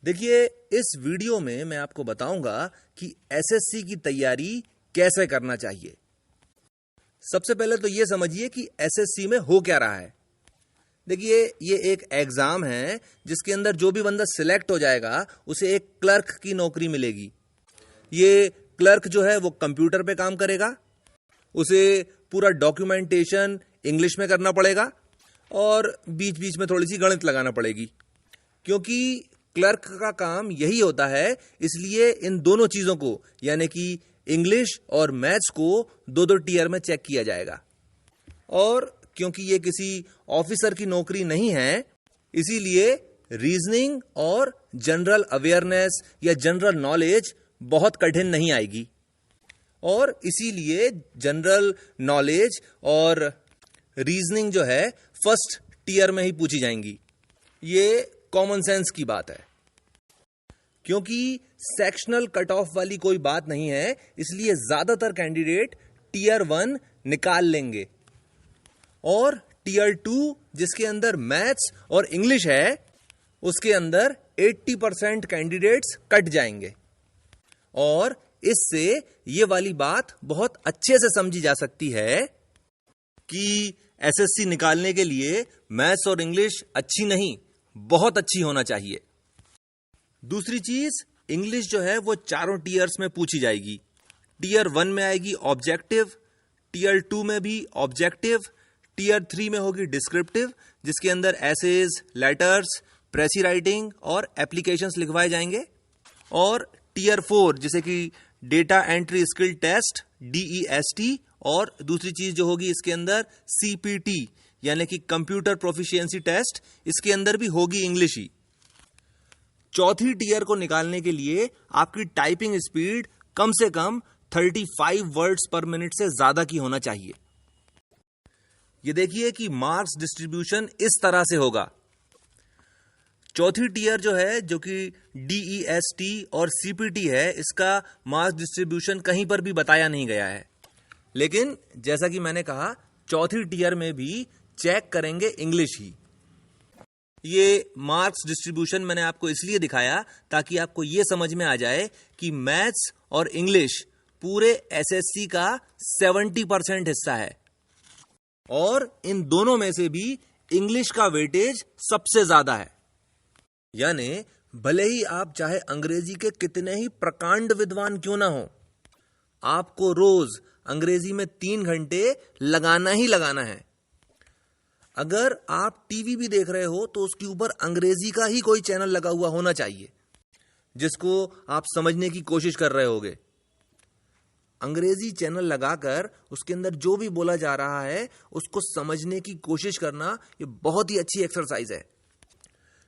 देखिए, इस वीडियो में मैं आपको बताऊंगा कि एसएससी की तैयारी कैसे करना चाहिए। सबसे पहले तो ये समझिए कि एसएससी में हो क्या रहा है। देखिए, ये एक एग्जाम है जिसके अंदर जो भी बंदा सिलेक्ट हो जाएगा उसे एक क्लर्क की नौकरी मिलेगी। ये क्लर्क जो है वो कंप्यूटर पे काम करेगा, उसे पूरा डॉक्यूमेंटेशन इंग्लिश में करना पड़ेगा और बीच बीच में थोड़ी सी गणित लगाना पड़ेगी, क्योंकि क्लर्क का काम यही होता है। इसलिए इन दोनों चीजों को यानी कि इंग्लिश और मैथ्स को दो दो टीयर में चेक किया जाएगा। और क्योंकि ये किसी ऑफिसर की नौकरी नहीं है, इसीलिए रीजनिंग और जनरल अवेयरनेस या जनरल नॉलेज बहुत कठिन नहीं आएगी। और इसीलिए जनरल नॉलेज और रीजनिंग जो है फर्स्ट टीयर में ही पूछी जाएंगी। ये कॉमन सेंस की बात है, क्योंकि सेक्शनल कट ऑफ वाली कोई बात नहीं है, इसलिए ज्यादातर कैंडिडेट टीयर 1 निकाल लेंगे और टीयर 2 जिसके अंदर मैथ्स और इंग्लिश है उसके अंदर 80% कैंडिडेट्स कट जाएंगे। और इससे ये वाली बात बहुत अच्छे से समझी जा सकती है कि एसएससी निकालने के लिए मैथ्स और इंग्लिश अच्छी नहीं, बहुत अच्छी होना चाहिए। दूसरी चीज, इंग्लिश जो है वो चारों टीयर्स में पूछी जाएगी। टीयर 1 में आएगी ऑब्जेक्टिव, टीयर 2 में भी ऑब्जेक्टिव, टीयर 3 में होगी डिस्क्रिप्टिव जिसके अंदर एसेज, लेटर्स, प्रेसी राइटिंग और एप्लीकेशंस लिखवाए जाएंगे। और टीयर 4 जैसे कि data entry skill test DEST, और दूसरी चीज जो होगी इसके अंदर CPT यानी कि कंप्यूटर प्रोफिशिएंसी टेस्ट, इसके अंदर भी होगी इंग्लिश ही। चौथी टीयर को निकालने के लिए आपकी टाइपिंग स्पीड कम से कम 35 वर्ड्स पर मिनट से ज्यादा की होना चाहिए। ये देखिए कि मार्क्स डिस्ट्रीब्यूशन इस तरह से होगा। चौथी टीयर जो है, जो कि DEST और CPT है, इसका मार्क्स डिस्ट्रीब्यूशन कहीं पर भी बताया नहीं गया है। लेकिन जैसा कि मैंने कहा, चौथी टीयर में भी चेक करेंगे इंग्लिश ही। ये मार्क्स डिस्ट्रीब्यूशन मैंने आपको इसलिए दिखाया ताकि आपको ये समझ में आ जाए कि मैथ्स और इंग्लिश पूरे एसएससी का 70% हिस्सा है और इन दोनों में से भी इंग्लिश का वेटेज सबसे ज्यादा है। यानी भले ही आप चाहे अंग्रेजी के कितने ही प्रकांड विद्वान क्यों ना हो, आपको रोज अंग्रेजी में 3 घंटे लगाना ही लगाना है। अगर आप टीवी भी देख रहे हो तो उसके ऊपर अंग्रेजी का ही कोई चैनल लगा हुआ होना चाहिए जिसको आप समझने की कोशिश कर रहे होगे। अंग्रेजी चैनल लगाकर उसके अंदर जो भी बोला जा रहा है उसको समझने की कोशिश करना, ये बहुत ही अच्छी एक्सरसाइज है।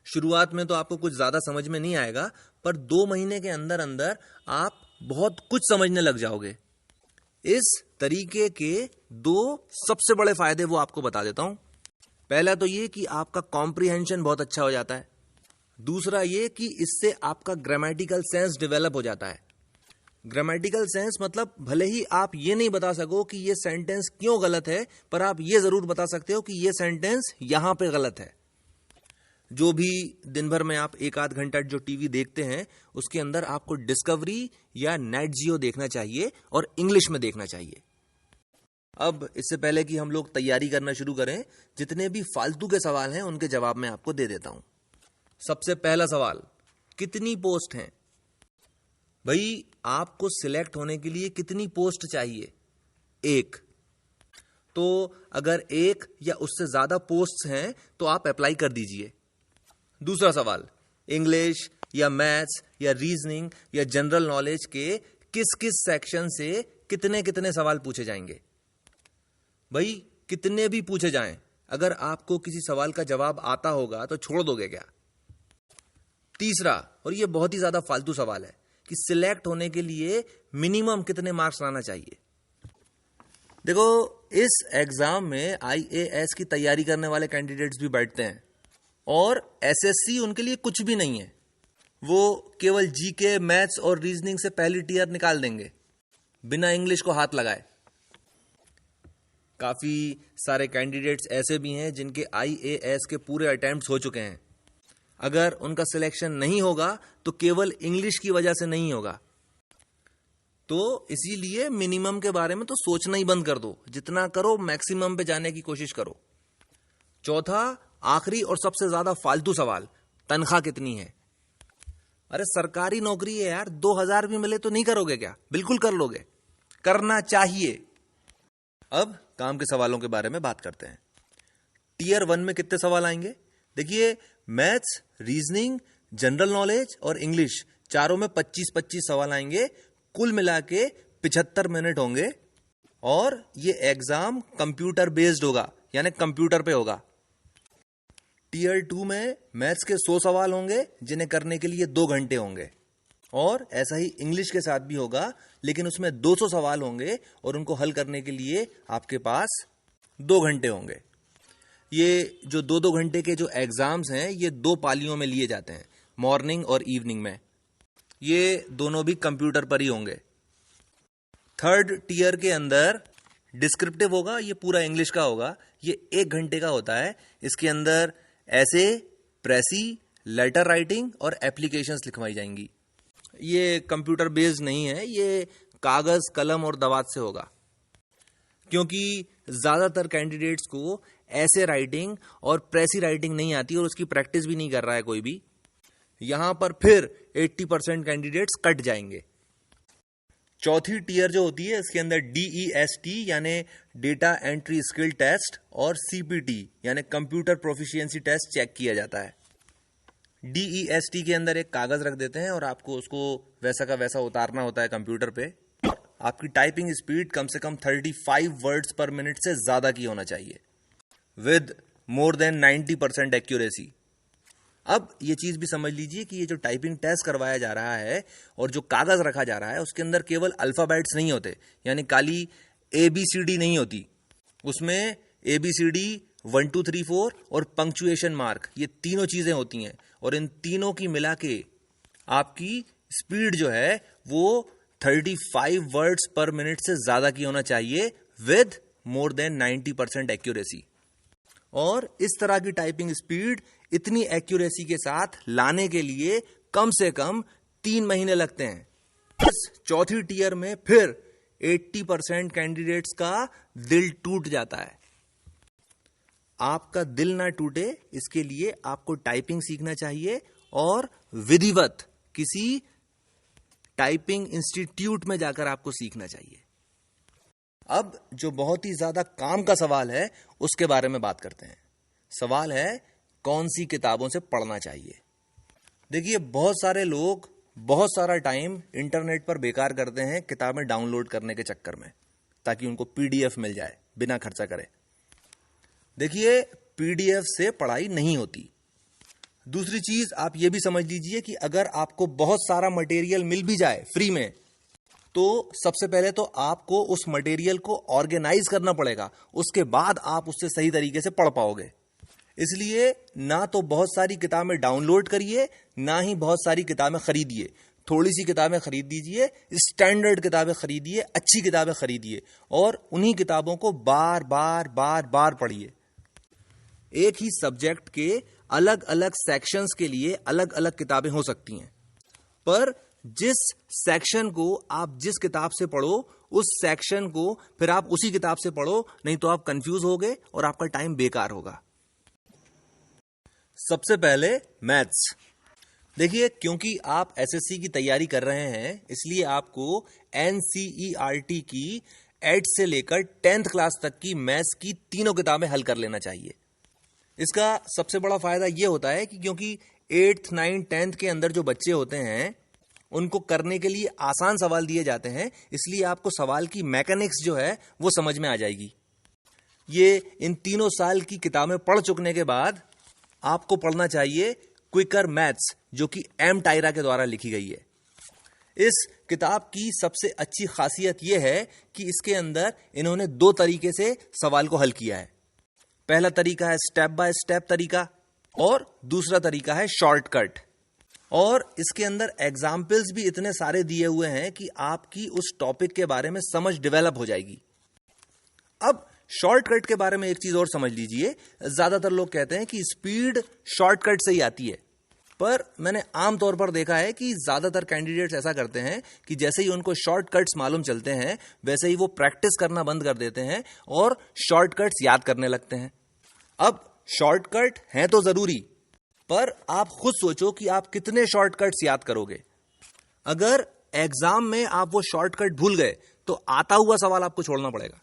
शुरुआत में तो आपको कुछ ज्यादा समझ में नहीं आएगा, पर 2 महीने के अंदर अंदर आप बहुत कुछ समझने लग जाओगे। इस तरीके के 2 सबसे बड़े फायदे वो आपको बता देता हूं। पहला तो ये कि आपका कॉम्प्रिहेंशन बहुत अच्छा हो जाता है। दूसरा ये कि इससे आपका ग्रामेटिकल सेंस डेवलप हो जाता है। ग्रामेटिकल सेंस मतलब भले ही आप ये नहीं बता सको कि ये सेंटेंस क्यों गलत है, पर आप ये जरूर बता सकते हो कि ये सेंटेंस यहां पे गलत है। जो भी दिन भर में आप 1-8 घंटा जो टीवी देखते हैं उसके अंदर आपको डिस्कवरी या नेट जियो देखना चाहिए और इंग्लिश में देखना चाहिए। अब इससे पहले कि हम लोग तैयारी करना शुरू करें, जितने भी फालतू के सवाल हैं उनके जवाब मैं आपको दे देता हूं। सबसे पहला सवाल, कितनी पोस्ट हैं? भाई, आपको सिलेक्ट होने के लिए कितनी पोस्ट चाहिए? 1। तो अगर 1 या उससे ज्यादा पोस्ट्स हैं तो आप अप्लाई कर दीजिए। दूसरा सवाल, इंग्लिश या मैथ्स या रीजनिंग या जनरल नॉलेज के किस किस सेक्शन से कितने कितने सवाल पूछे जाएंगे? भाई, कितने भी पूछे जाएं, अगर आपको किसी सवाल का जवाब आता होगा तो छोड़ दोगे क्या? तीसरा, और ये बहुत ही ज्यादा फालतू सवाल है, कि सिलेक्ट होने के लिए मिनिमम कितने मार्क्स लाना चाहिए? देखो, इस एग्जाम में IAS की तैयारी करने वाले कैंडिडेट्स भी बैठते हैं और एसएससी उनके लिए कुछ भी नहीं है। वो केवल जीके, मैथ्स और रीजनिंग से पहली टीयर निकाल देंगे बिना इंग्लिश को हाथ लगाए। काफी सारे कैंडिडेट्स ऐसे भी हैं जिनके IAS के पूरे अटेम्प्ट्स हो चुके हैं अगर उनका सिलेक्शन नहीं होगा तो केवल इंग्लिश की वजह से नहीं होगा। तो इसीलिए मिनिमम के बारे में तो सोचना ही बंद कर दो, जितना करो मैक्सिमम पे जाने की कोशिश करो। चौथा, आखिरी और सबसे ज्यादा फालतू सवाल, तनख्वाह कितनी है? अरे सरकारी नौकरी है यार, 2000 भी मिले तो नहीं करोगे क्या? बिल्कुल कर लोगे, करना चाहिए। अब काम के सवालों के बारे में बात करते हैं। टीयर 1 में कितने सवाल आएंगे? देखिए, मैथ्स, रीजनिंग, जनरल नॉलेज और इंग्लिश चारों में 25-25 सवाल आएंगे। कुल मिला के 75 मिनट होंगे और ये एग्जाम कंप्यूटर बेस्ड होगा, यानी कंप्यूटर पे होगा। टीयर 2 में मैथ्स के 100 सवाल होंगे जिन्हें करने के लिए 2 घंटे होंगे, और ऐसा ही इंग्लिश के साथ भी होगा, लेकिन उसमें 200 सवाल होंगे और उनको हल करने के लिए आपके पास 2 घंटे होंगे। ये जो 2-2 घंटे के जो एग्जाम्स हैं ये 2 पालियों में लिए जाते हैं, मॉर्निंग और इवनिंग में। ये दोनों भी कंप्यूटर पर ही होंगे। थर्ड टीयर के अंदर डिस्क्रिप्टिव होगा, ये पूरा इंग्लिश का होगा, ये 1 घंटे का होता है। इसके अंदर ऐसे, प्रेसी, लेटर राइटिंग और एप्लीकेशंस लिखवाई जाएंगी। ये कंप्यूटर बेस्ड नहीं है, ये कागज, कलम और दवात से होगा, क्योंकि ज्यादातर कैंडिडेट्स को ऐसे राइटिंग और प्रेसी राइटिंग नहीं आती और उसकी प्रैक्टिस भी नहीं कर रहा है कोई भी। यहां पर फिर 80% कैंडिडेट्स कट जाएंगे। चौथी टीयर जो होती है इसके अंदर DEST यानी डेटा एंट्री स्किल टेस्ट और CPT यानी कंप्यूटर प्रोफिशिएंसी टेस्ट चेक किया जाता है। DEST के अंदर एक कागज रख देते हैं और आपको उसको वैसा का वैसा उतारना होता है कंप्यूटर पे। आपकी टाइपिंग स्पीड कम से कम 35 वर्ड्स पर मिनट से ज्यादा की होना चाहिए, विद मोर देन 90% एक्यूरेसी। अब ये चीज भी समझ लीजिए कि ये जो टाइपिंग टेस्ट करवाया जा रहा है और जो कागज रखा जा रहा है उसके अंदर केवल अल्फाबेट्स नहीं होते, यानी काली ABCD नहीं होती। उसमें ABCD 1 2 3 4 और पंक्चुएशन मार्क, ये तीनों चीजें होती हैं, और इन तीनों की मिला के आपकी स्पीड जो है वो 35 वर्ड्स पर मिनट से ज्यादा की होना चाहिए, विद मोर देन 90% एक्यूरेसी। और इस तरह की टाइपिंग स्पीड इतनी एक्यूरेसी के साथ लाने के लिए कम से कम 3 महीने लगते हैं। इस चौथी टीयर में फिर 80% कैंडिडेट्स का दिल टूट जाता है। आपका दिल ना टूटे इसके लिए आपको टाइपिंग सीखना चाहिए और विधिवत किसी टाइपिंग इंस्टीट्यूट में जाकर आपको सीखना चाहिए। अब जो बहुत ही ज्यादा काम का सवाल है उसके बारे में बात करते हैं। सवाल है, कौन सी किताबों से पढ़ना चाहिए? देखिए, बहुत सारे लोग बहुत सारा टाइम इंटरनेट पर बेकार करते हैं किताबें डाउनलोड करने के चक्कर में, ताकि उनको PDF मिल जाए बिना खर्चा करे। देखिए, PDF से पढ़ाई नहीं होती। दूसरी चीज आप ये भी समझ लीजिए कि अगर आपको बहुत सारा मटेरियल मिल भी जाए फ्री में, तो सबसे पहले तो आपको उस मटेरियल को ऑर्गेनाइज करना पड़ेगा, उसके बाद आप उससे सही तरीके से पढ़ पाओगे। इसलिए ना तो बहुत सारी किताबें डाउनलोड करिए, ना ही बहुत सारी किताबें खरीदिए। थोड़ी सी किताबें खरीद दीजिए, स्टैंडर्ड किताबें खरीदिए, अच्छी किताबें खरीदिए, और उन्हीं किताबों को बार बार बार बार पढ़िए। एक ही सब्जेक्ट के अलग अलग सेक्शंस के लिए अलग अलग किताबें हो सकती हैं, पर जिस सेक्शन को आप जिस किताब से पढ़ो उस सेक्शन को फिर आप उसी किताब से पढ़ो, नहीं तो आप कंफ्यूज होगे और आपका टाइम बेकार होगा। सबसे पहले मैथ्स। देखिए, क्योंकि आप SSC की तैयारी कर रहे हैं इसलिए आपको NCERT की 8th से लेकर 10th क्लास तक की मैथ्स की तीनों किताबें हल कर लेना चाहिए। इसका सबसे बड़ा फायदा यह होता है कि क्योंकि 8th 9th 10th के अंदर जो बच्चे होते हैं उनको करने के लिए आसान सवाल दिए जाते हैं, इसलिए आपको सवाल की मैकेनिक्स जो है वो समझ में आ जाएगी। ये इन तीनों साल की किताबें पढ़ चुकने के बाद आपको पढ़ना चाहिए क्विकर मैथ्स, जो कि M टायरा के द्वारा लिखी गई है। इस किताब की सबसे अच्छी खासियत यह है कि इसके अंदर इन्होंने 2 तरीके से सवाल को हल किया है। पहला तरीका है स्टेप बाय स्टेप तरीका और दूसरा तरीका है शॉर्टकट। और इसके अंदर एग्जाम्पल्स भी इतने सारे दिए हुए हैं कि आपकी उस टॉपिक के बारे में समझ डेवलप हो जाएगी। अब शॉर्टकट के बारे में एक चीज और समझ लीजिए। ज्यादातर लोग कहते हैं कि स्पीड शॉर्टकट से ही आती है। पर मैंने आमतौर पर देखा है कि ज्यादातर कैंडिडेट्स ऐसा करते हैं कि जैसे ही उनको शॉर्टकट्स मालूम चलते हैं वैसे ही वो प्रैक्टिस करना बंद कर देते हैं और शॉर्टकट्स याद करने लगते हैं। अब शॉर्टकट हैं तो जरूरी, पर आप खुद सोचो कि आप कितने शॉर्टकट्स याद करोगे। अगर एग्जाम में आप वो शॉर्टकट भूल गए तो आता हुआ सवाल आपको छोड़ना पड़ेगा।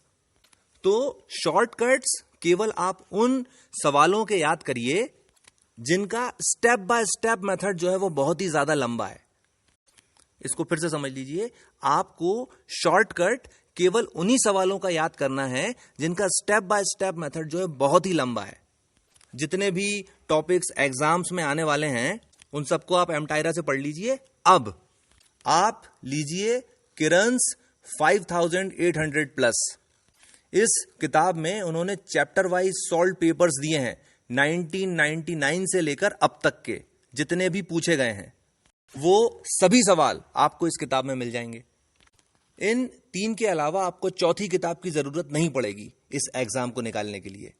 तो शॉर्टकट्स केवल आप उन सवालों के याद करिए जिनका स्टेप बाय स्टेप मेथड जो है वो बहुत ही ज्यादा लंबा है। इसको फिर से समझ लीजिए, आपको शॉर्टकट केवल उन्हीं सवालों का याद करना है जिनका स्टेप बाय स्टेप मेथड जो है बहुत ही लंबा है। जितने भी टॉपिक्स एग्जाम्स में आने वाले हैं उन सबको आप एमटायरा से पढ़ लीजिए। अब आप लीजिए किरन्स 5800 प्लस। इस किताब में उन्होंने चैप्टर वाइज सॉल्व पेपर्स दिए हैं 1999 से लेकर अब तक के जितने भी पूछे गए हैं, वो सभी सवाल आपको इस किताब में मिल जाएंगे। इन 3 के अलावा आपको चौथी किताब की जरूरत नहीं पड़ेगी इस एग्जाम को निकालने के लिए।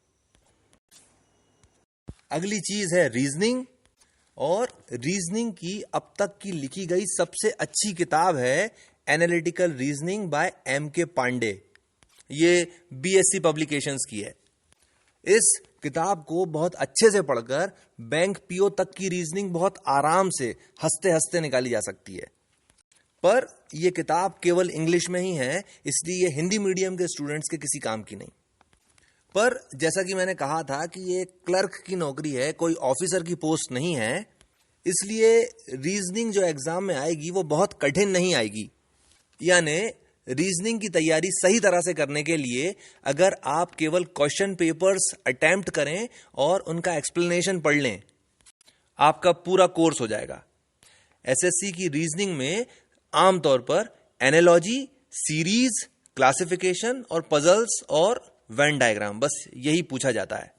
अगली चीज है रीजनिंग, और रीजनिंग की अब तक की लिखी गई सबसे अच्छी किताब है analytical reasoning bye M.K. Pandey. ये BSc पब्लिकेशंस की है। इस किताब को बहुत अच्छे से पढ़कर बैंक PO तक की रीजनिंग बहुत आराम से हंसते हंसते निकाली जा सकती है। पर यह किताब केवल इंग्लिश में ही है, इसलिए ये हिंदी मीडियम के स्टूडेंट्स के किसी काम की नहीं। पर जैसा कि मैंने कहा था कि ये क्लर्क की नौकरी है, कोई ऑफिसर की पोस्ट नहीं है, इसलिए रीजनिंग जो एग्जाम में आएगी वो बहुत कठिन नहीं आएगी। यानी रीजनिंग की तैयारी सही तरह से करने के लिए अगर आप केवल क्वेश्चन पेपर्स अटेम्प्ट करें और उनका एक्सप्लेनेशन पढ़ लें, आपका पूरा कोर्स हो जाएगा। SSC की रीजनिंग में आमतौर पर एनालॉजी, सीरीज, क्लासिफिकेशन और पजल्स और वेन डायग्राम, बस यही पूछा जाता है।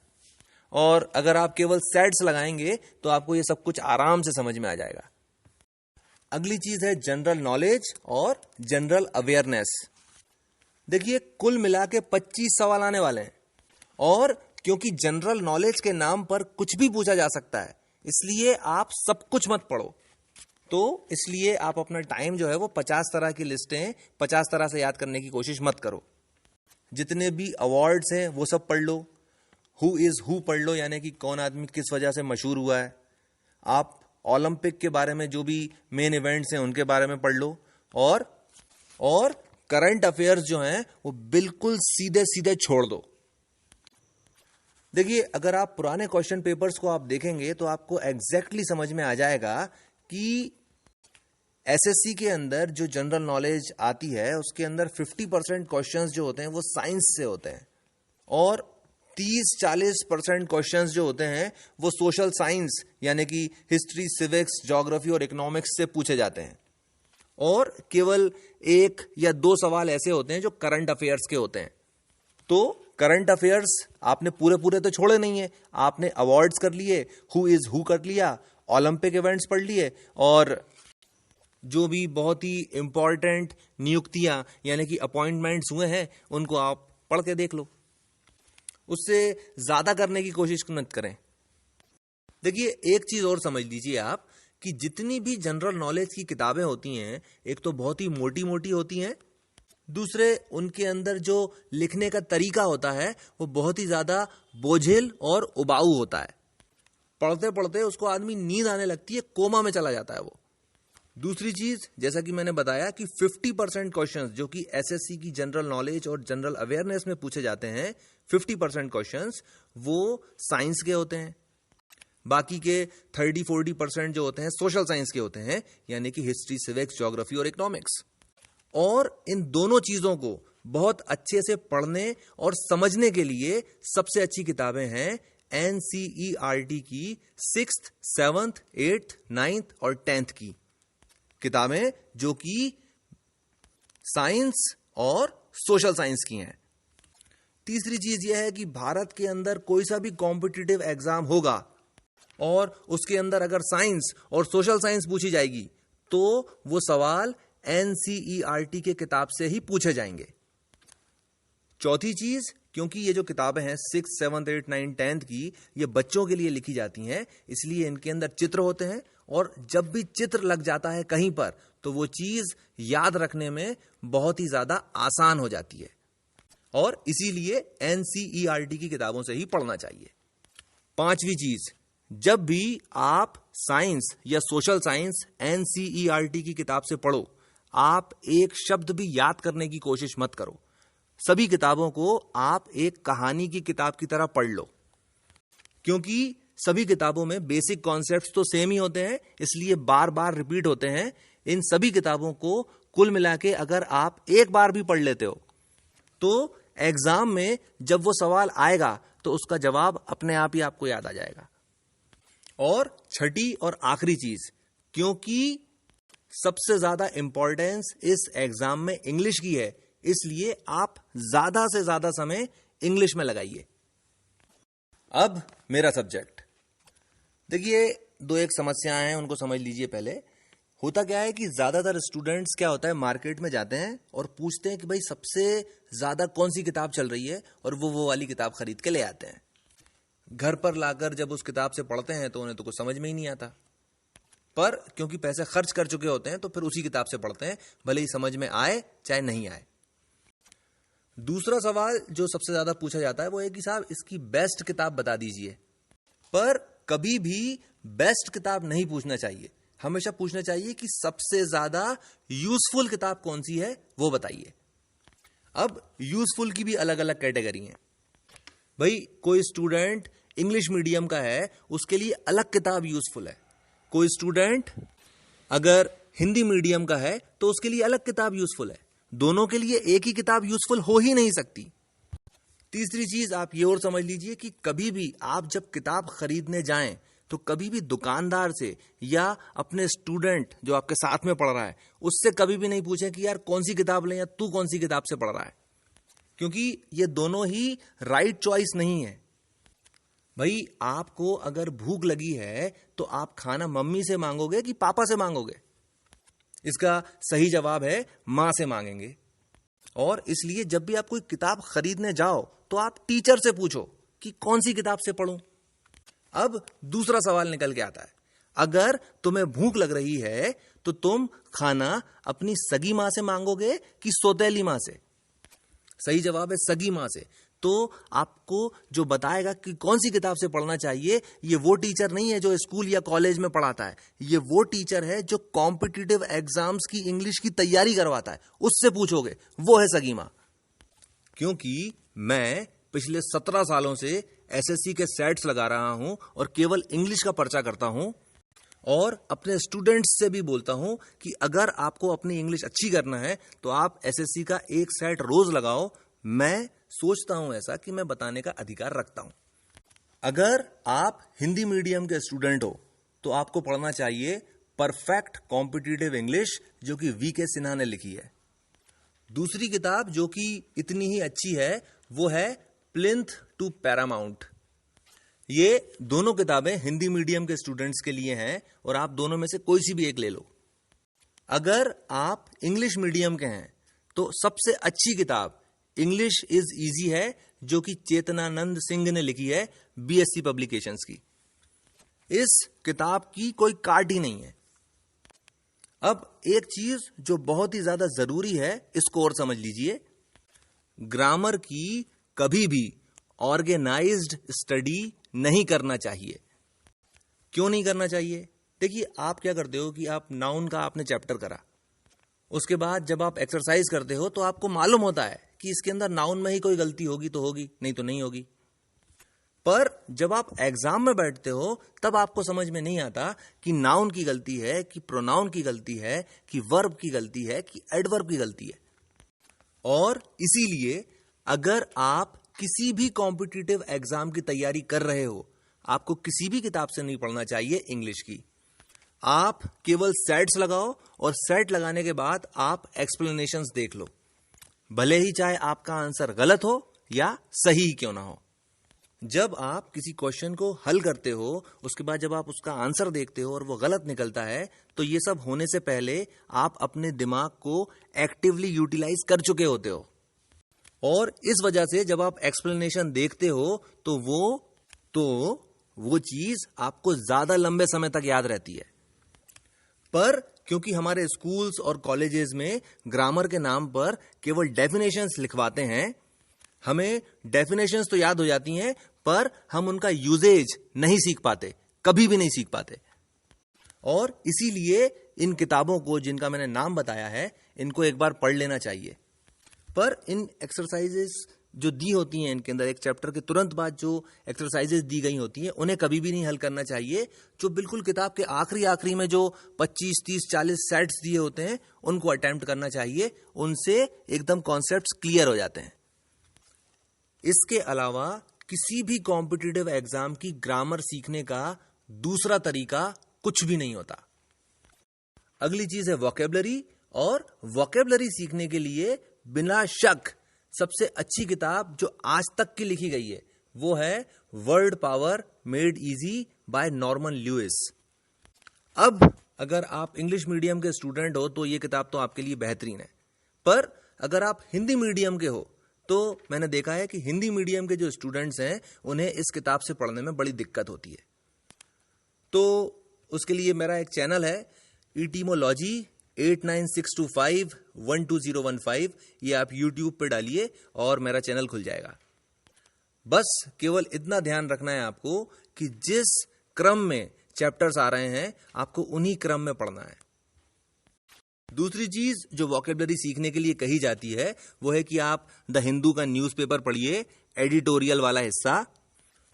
और अगर आप केवल सेट्स लगाएंगे तो आपको ये सब कुछ आराम से समझ में आ जाएगा। अगली चीज है जनरल नॉलेज और जनरल अवेयरनेस। देखिए, कुल मिला के 25 सवाल आने वाले हैं, और क्योंकि जनरल नॉलेज के नाम पर कुछ भी पूछा जा सकता है, इसलिए आप सब कुछ मत पढ़ो। तो इसलिए आप अपना टाइम जो है वो 50 तरह की लिस्टें 50 तरह से याद करने की कोशिश मत करो। जितने भी अवार्ड्स हैं वो सब पढ़ लो। हु इज हु पढ़ लो, यानी कि कौन आदमी किस वजह से मशहूर हुआ है। आप ओलंपिक के बारे में जो भी मेन इवेंट्स हैं उनके बारे में पढ़ लो। और करंट अफेयर्स जो हैं वो बिल्कुल सीधे सीधे छोड़ दो। देखिए, अगर आप पुराने क्वेश्चन पेपर्स को आप देखेंगे तो आपको एग्जैक्टली समझ में आ जाएगा कि SSC के अंदर जो जनरल नॉलेज आती है उसके अंदर 50% क्वेश्चंस जो होते हैं वो साइंस से होते हैं, और 30-40% क्वेश्चंस जो होते हैं वो सोशल साइंस यानी कि हिस्ट्री, सिविक्स, ज्योग्राफी और इकोनॉमिक्स से पूछे जाते हैं। और केवल 1 या 2 सवाल ऐसे होते हैं जो करंट अफेयर्स के होते हैं। तो करंट अफेयर्स आपने पूरे तो छोड़े नहीं है, आपने अवार्ड्स कर लिए, हु इज हु कर लिया, ओलंपिक इवेंट्स पढ़ लिए, और जो भी बहुत ही इंपॉर्टेंट नियुक्तियां यानी कि अपॉइंटमेंट्स हुए हैं उनको आप पढ़ के देख लो। उससे ज्यादा करने की कोशिश मत करें। देखिए, एक चीज और समझ लीजिए आप कि जितनी भी जनरल नॉलेज की किताबें होती हैं, एक तो बहुत ही मोटी मोटी होती हैं, दूसरे उनके अंदर जो लिखने का तरीका होता है वो बहुत ही ज्यादा बोझिल और उबाऊ होता है। पढ़ते पढ़ते उसको आदमी नींद आने लगती है, कोमा में चला जाता है वो। दूसरी चीज, जैसा कि मैंने बताया कि 50% क्वेश्चंस जो कि SSC की जनरल नॉलेज और जनरल अवेयरनेस में पूछे जाते हैं, 50% क्वेश्चंस वो साइंस के होते हैं। बाकी के 30-40% जो होते हैं सोशल साइंस के होते हैं, यानी कि हिस्ट्री, सिविक्स, ज्योग्राफी और इकोनॉमिक्स। और इन दोनों चीजों को बहुत अच्छे से पढ़ने और समझने के लिए सबसे अच्छी किताबें हैं NCERT की 6th, 7th, 8th, 9th और 10th की किताबें, जो कि साइंस और सोशल साइंस की हैं। तीसरी चीज यह है कि भारत के अंदर कोई सा भी कॉम्पिटिटिव एग्जाम होगा और उसके अंदर अगर साइंस और सोशल साइंस पूछी जाएगी तो वो सवाल NCERT के किताब से ही पूछे जाएंगे। चौथी चीज, क्योंकि ये जो किताबें हैं 6, 7, 8, 9, 10 की, ये बच्चों के लिए लिखी जाती हैं, इसलिए इनके अंदर चित्र होते हैं और जब भी चित्र लग जाता है कहीं पर तो वो चीज याद रखने में बहुत ही ज्यादा आसान हो जाती है और इसीलिए एनसीईआरटी की किताबों से ही पढ़ना चाहिए। पांचवी चीज, जब भी आप साइंस या सोशल साइंस एनसीईआरटी की किताब से पढ़ो, आप एक शब्द भी याद करने की कोशिश मत करो। सभी किताबों को आप एक कहानी की किताब की तरह पढ़ लो, क्योंकि सभी किताबों में बेसिक कॉन्सेप्ट्स तो सेम ही होते हैं, इसलिए बार बार रिपीट होते हैं। इन सभी किताबों को कुल मिला के अगर आप एक बार भी पढ़ लेते हो तो एग्जाम में जब वो सवाल आएगा तो उसका जवाब अपने आप ही आपको याद आ जाएगा। और छठी और आखिरी चीज, क्योंकि सबसे ज्यादा इंपॉर्टेंस इस एग्जाम में इंग्लिश की है, इसलिए आप ज्यादा से ज्यादा समय इंग्लिश में लगाइए। अब मेरा सब्जेक्ट देखिए, दो एक समस्याएं हैं, उनको समझ लीजिए। पहले होता क्या है कि ज्यादातर स्टूडेंट्स क्या होता है, मार्केट में जाते हैं और पूछते हैं कि भाई सबसे ज्यादा कौन सी किताब चल रही है, और वो वाली किताब खरीद के ले आते हैं। घर पर लाकर जब उस किताब से पढ़ते हैं तो उन्हें तो कुछ समझ में ही नहीं आता, पर क्योंकि पैसे खर्च कर चुके होते हैं तो फिर उसी किताब से पढ़ते हैं, भले ही समझ में आए चाहे नहीं आए। दूसरा सवाल जो सबसे ज्यादा पूछा जाता है वो है कि साहब इसकी बेस्ट किताब बता दीजिए। पर कभी भी बेस्ट किताब नहीं पूछना चाहिए, हमेशा पूछना चाहिए कि सबसे ज्यादा यूजफुल किताब कौन सी है वो बताइए। अब यूजफुल की भी अलग अलग कैटेगरी है भाई। कोई स्टूडेंट इंग्लिश मीडियम का है, उसके लिए अलग किताब यूजफुल है। कोई स्टूडेंट अगर हिंदी मीडियम का है तो उसके लिए अलग किताब यूजफुल है। दोनों के लिए एक ही किताब यूजफुल हो ही नहीं सकती। तीसरी चीज आप ये और समझ लीजिए कि कभी भी आप जब किताब खरीदने जाएं तो कभी भी दुकानदार से या अपने स्टूडेंट जो आपके साथ में पढ़ रहा है उससे कभी भी नहीं पूछें कि यार कौन सी किताब लें या तू कौन सी किताब से पढ़ रहा है, क्योंकि ये दोनों ही राइट चॉइस नहीं है। भाई आपको अगर भूख लगी है तो आप खाना मम्मी से मांगोगे कि पापा से मांगोगे? इसका सही जवाब है मां से मांगेंगे। और इसलिए जब भी आप कोई किताब खरीदने जाओ तो आप टीचर से पूछो कि कौन सी किताब से पढूं। अब दूसरा सवाल निकल के आता है, अगर तुम्हें भूख लग रही है तो तुम खाना अपनी सगी मां से मांगोगे कि सौतेली मां से? सही जवाब है सगी मां से। तो आपको जो बताएगा कि कौन सी किताब से पढ़ना चाहिए, ये वो टीचर नहीं है जो स्कूल या कॉलेज में पढ़ाता है, ये वो टीचर है जो कॉम्पिटिटिव एग्जाम्स की इंग्लिश की तैयारी करवाता है, उससे पूछोगे, वो है सगी मां। क्योंकि मैं पिछले 17 सालों से एसएससी के सेट्स लगा रहा हूं और केवल इंग्लिश का पर्चा करता हूं, और अपने स्टूडेंट्स से भी बोलता हूं कि अगर आपको अपनी इंग्लिश अच्छी करना है तो आप एसएससी का एक सेट रोज लगाओ। मैं सोचता हूं ऐसा कि मैं बताने का अधिकार रखता हूं। अगर आप हिंदी मीडियम के स्टूडेंट हो तो आपको पढ़ना चाहिए परफेक्ट कॉम्पिटिटिव इंग्लिश, जो कि वीके सिन्हा ने लिखी है। दूसरी किताब जो कि इतनी ही अच्छी है वो है प्लिंथ टू पैरामाउंट। ये दोनों किताबें हिंदी मीडियम के स्टूडेंट्स के लिए हैं और आप दोनों में से कोई सी भी एक ले लो। अगर आप इंग्लिश मीडियम के हैं तो सबसे अच्छी किताब इंग्लिश इज इजी है, जो कि चेतनानंद सिंह ने लिखी है, बीएससी पब्लिकेशंस की। इस किताब की कोई काट ही नहीं है। अब एक चीज जो बहुत ही ज्यादा जरूरी है, इसको और समझ लीजिए। ग्रामर की कभी भी ऑर्गेनाइज्ड स्टडी नहीं करना चाहिए। क्यों नहीं करना चाहिए? देखिए, आप क्या करते हो कि आप नाउन का आपने चैप्टर करा, उसके बाद जब आप एक्सरसाइज करते हो तो आपको मालूम होता है कि इसके अंदर नाउन में ही कोई गलती होगी तो होगी, नहीं तो नहीं होगी। पर जब आप एग्जाम में बैठते हो तब आपको समझ में नहीं आता कि नाउन की गलती है, कि प्रोनाउन की गलती है, कि वर्ब की गलती है, कि एडवर्ब की गलती है। और इसीलिए अगर आप किसी भी कॉम्पिटिटिव एग्जाम की तैयारी कर रहे हो, आपको किसी भी किताब से नहीं पढ़ना चाहिए इंग्लिश की। आप केवल सेट्स लगाओ और सेट लगाने के बाद आप एक्सप्लेनेशंस देख लो, भले ही चाहे आपका आंसर गलत हो या सही ही क्यों ना हो। जब आप किसी क्वेश्चन को हल करते हो, उसके बाद जब आप उसका आंसर देखते हो और वो गलत निकलता है, तो ये सब होने से पहले आप अपने दिमाग को एक्टिवली यूटिलाइज कर चुके होते हो। और इस वजह से जब आप एक्सप्लेनेशन देखते हो तो वो चीज आपको ज्यादा लंबे समय तक याद रहती है। पर क्योंकि हमारे स्कूल्स और कॉलेजेस में ग्रामर के नाम पर केवल डेफिनेशंस लिखवाते हैं, हमें डेफिनेशंस तो याद हो जाती हैं पर हम उनका यूजेज नहीं सीख पाते, कभी भी नहीं सीख पाते। और इसीलिए इन किताबों को जिनका मैंने नाम बताया है, इनको एक बार पढ़ लेना चाहिए। पर इन एक्सरसाइजेस जो दी होती हैं इनके अंदर, एक चैप्टर के तुरंत बाद जो एक्सरसाइजेस दी गई होती हैं, उन्हें कभी भी नहीं हल करना चाहिए। जो बिल्कुल किताब के आखिरी में जो 25, 30, 40 सेट्स दिए होते हैं, उनको अटेम्प्ट करना चाहिए। उनसे एकदम कॉन्सेप्ट्स क्लियर हो जाते हैं। इसके अलावा किसी भी कॉम्पिटिटिव एग्जाम की ग्रामर सीखने का दूसरा तरीका कुछ भी नहीं होता। अगली चीज है वोकैबुलरी, और वोकैबुलरी सीखने के लिए बिना शक सबसे अच्छी किताब जो आज तक की लिखी गई है वो है word power made easy bye Norman Lewis. अब अगर आप इंग्लिश मीडियम के स्टूडेंट हो तो ये किताब तो आपके लिए बेहतरीन है, पर अगर आप हिंदी मीडियम के हो तो मैंने देखा है कि हिंदी मीडियम के जो स्टूडेंट्स हैं उन्हें इस किताब से पढ़ने में बड़ी दिक्कत होती है। तो उसके लिए मेरा एक चैनल है इटीमोलॉजी 8962512015, ये आप YouTube पे डालिए और मेरा चैनल खुल जाएगा। बस केवल इतना ध्यान रखना है आपको कि जिस क्रम में चैप्टर्स आ रहे हैं आपको उन्हीं क्रम में पढ़ना है। दूसरी चीज जो वोकैबुलरी सीखने के लिए कही जाती है वो है कि आप द हिंदू का न्यूज़पेपर पढ़िए, एडिटोरियल वाला हिस्सा,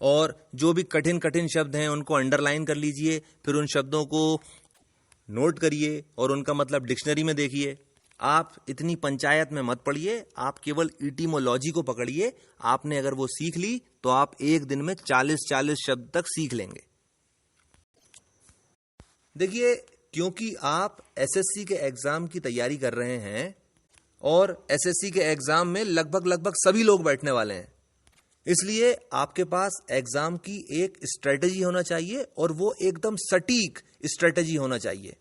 और जो भी कठिन कठिन शब्द हैं उनको अंडरलाइन कर लीजिए, फिर उन शब्दों को नोट करिए और उनका मतलब डिक्शनरी में देखिए। आप इतनी पंचायत में मत पढ़िए, आप केवल इटीमोलॉजी को पकड़िए। आपने अगर वो सीख ली तो आप एक दिन में 40 शब्द तक सीख लेंगे। देखिए, क्योंकि आप एसएससी के एग्जाम की तैयारी कर रहे हैं और एसएससी के एग्जाम में लगभग सभी लोग बैठने वाले हैं, इसलिए आपके पास एग्जाम की एक स्ट्रेटजी होना चाहिए और वो एकदम सटीक स्ट्रेटजी होना चाहिए।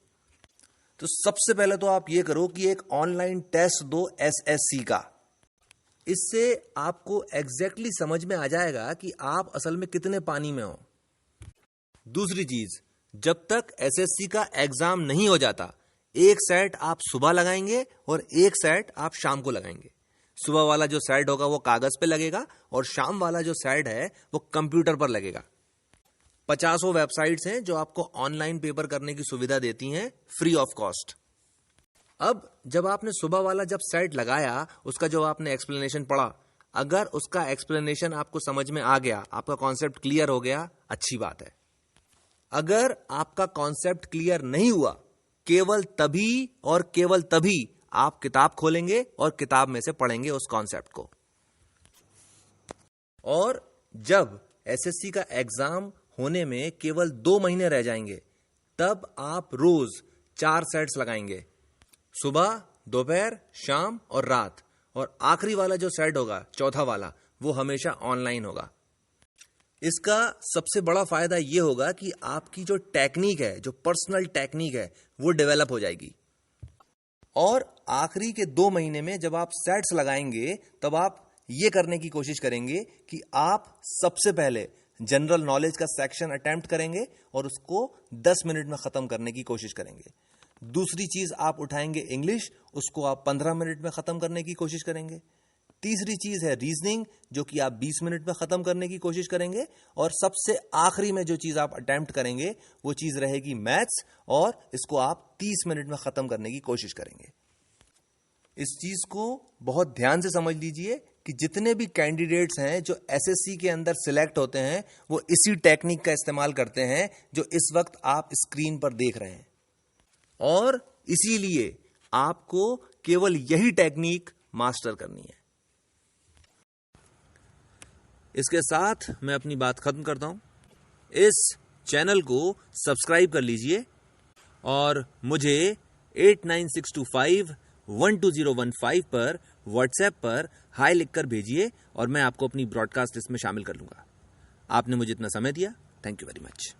तो सबसे पहले तो आप ये करो कि एक ऑनलाइन टेस्ट दो एसएससी का। इससे आपको एग्जैक्टली समझ में आ जाएगा कि आप असल में कितने पानी में हो। दूसरी चीज, जब तक एसएससी का एग्जाम नहीं हो जाता, एक सेट आप सुबह लगाएंगे और एक सेट आप शाम को लगाएंगे। सुबह वाला जो सेट होगा वो कागज पे लगेगा और शाम वाला जो सेट है वो कंप्यूटर पर लगेगा। 50 वेबसाइट्स हैं जो आपको ऑनलाइन पेपर करने की सुविधा देती हैं फ्री ऑफ कॉस्ट। अब जब आपने सुबह वाला जब सेट लगाया, उसका जो आपने एक्सप्लेनेशन पढ़ा, अगर उसका एक्सप्लेनेशन आपको समझ में आ गया, आपका कॉन्सेप्ट क्लियर हो गया, अच्छी बात है। अगर आपका कॉन्सेप्ट क्लियर नहीं हुआ, केवल तभी और केवल तभी आप किताब खोलेंगे और किताब में से पढ़ेंगे उस कॉन्सेप्ट को। और जब एसएससी का एग्जाम होने में केवल 2 महीने रह जाएंगे, तब आप रोज 4 सेट्स लगाएंगे, सुबह, दोपहर, शाम और रात। और आखिरी वाला जो सेट होगा, चौथा वाला, वो हमेशा ऑनलाइन होगा। इसका सबसे बड़ा फायदा ये होगा कि आपकी जो टेक्निक है, जो पर्सनल टेक्निक है, वो डेवलप हो जाएगी। और आखिरी के 2 महीने में जब आप सेट्स लगाएंगे, तब आप ये करने की कोशिश करेंगे कि आप सबसे पहले जनरल नॉलेज का सेक्शन अटेम्प्ट करेंगे और उसको 10 मिनट में खत्म करने की कोशिश करेंगे। दूसरी चीज आप उठाएंगे इंग्लिश, उसको आप 15 मिनट में खत्म करने की कोशिश करेंगे। तीसरी चीज है रीजनिंग, जो कि आप 20 मिनट में खत्म करने की कोशिश करेंगे। और सबसे आखिरी में जो चीज आप अटेम्प्ट करेंगे वो चीज रहेगी मैथ्स, और इसको आप 30 मिनट में खत्म करने की कोशिश करेंगे। इस चीज को बहुत ध्यान से समझ लीजिए कि जितने भी कैंडिडेट्स हैं जो एसएससी के अंदर सिलेक्ट होते हैं, वो इसी टेक्निक का इस्तेमाल करते हैं जो इस वक्त आप स्क्रीन पर देख रहे हैं। और इसीलिए आपको केवल यही टेक्निक मास्टर करनी है। इसके साथ मैं अपनी बात खत्म करता हूं। इस चैनल को सब्सक्राइब कर लीजिए और मुझे 8962512015 पर व्हाट्सएप पर हाय लिखकर भेजिए और मैं आपको अपनी ब्रॉडकास्ट लिस्ट में शामिल कर लूंगा। आपने मुझे इतना समय दिया, थैंक यू वेरी मच।